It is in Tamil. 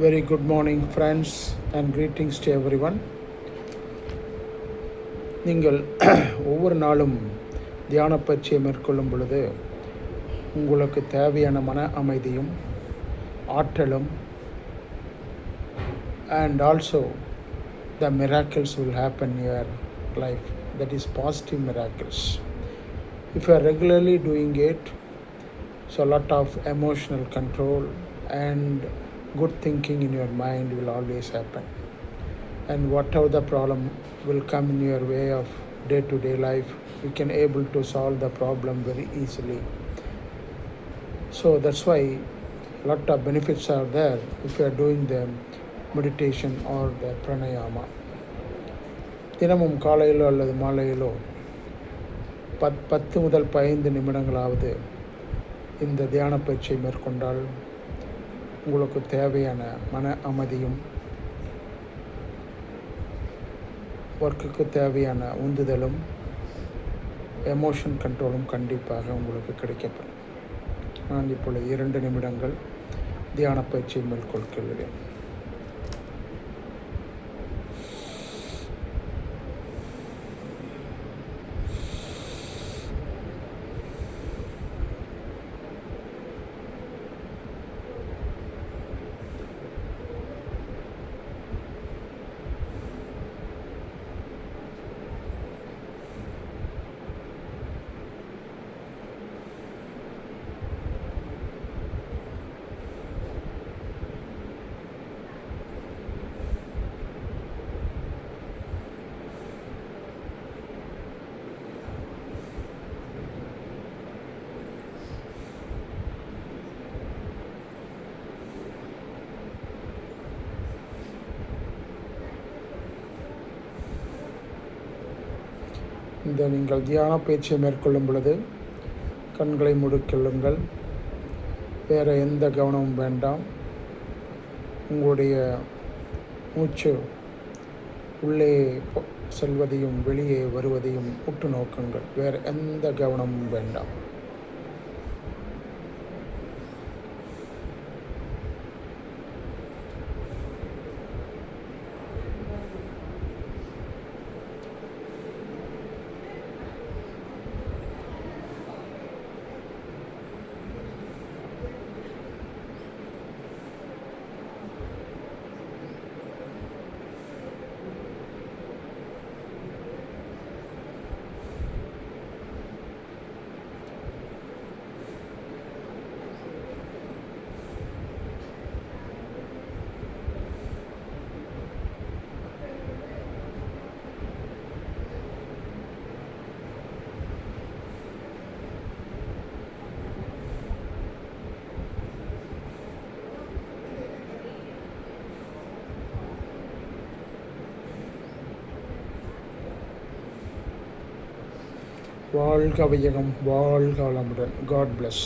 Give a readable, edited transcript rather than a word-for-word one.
Very good morning, friends, and greetings to everyone. நீங்கள் ஒவ்வொரு நாளும் தியான பயிற்சியை மேற்கொள்ளும் பொழுது உங்களுக்கு தேவையான மன அமைதியும் ஆற்றலும் and also the miracles will happen in your life, that is positive miracles. If you are regularly doing it, so a lot of emotional control and good thinking in your mind will always happen, and whatever the problem will come in your way of day-to-day life, you can able to solve the problem very easily. So that's why a lot of benefits are there if you are doing the meditation or the pranayama. தினமும் காலையிலோ அல்லது மாலையிலோ 10 முதல் 15 நிமிடங்களாவது இந்த தியான பயிற்சியை மேற்கொண்டால் உங்களுக்கு தேவையான மன அமைதியும் ஒர்க்குக்கு தேவையான உந்துதலும் எமோஷன் கண்ட்ரோலும் கண்டிப்பாக உங்களுக்கு கிடைக்கப்படும். நான் இப்பொழுது 2 நிமிடங்கள் தியான பயிற்சியை மேற்கொள்கிறேன். இந்த நீங்கள் தியான பயிற்சியை மேற்கொள்ளும் பொழுது கண்களை மூடிக்கொள்ளுங்கள். வேறு எந்த கவனமும் வேண்டாம். உங்களுடைய மூச்சு உள்ளே செல்வதையும் வெளியே வருவதையும் உற்று நோக்குங்கள். வேறு எந்த கவனமும் வேண்டாம். வாழ்க வையகம், வாழ்க வளமுடன். God plus.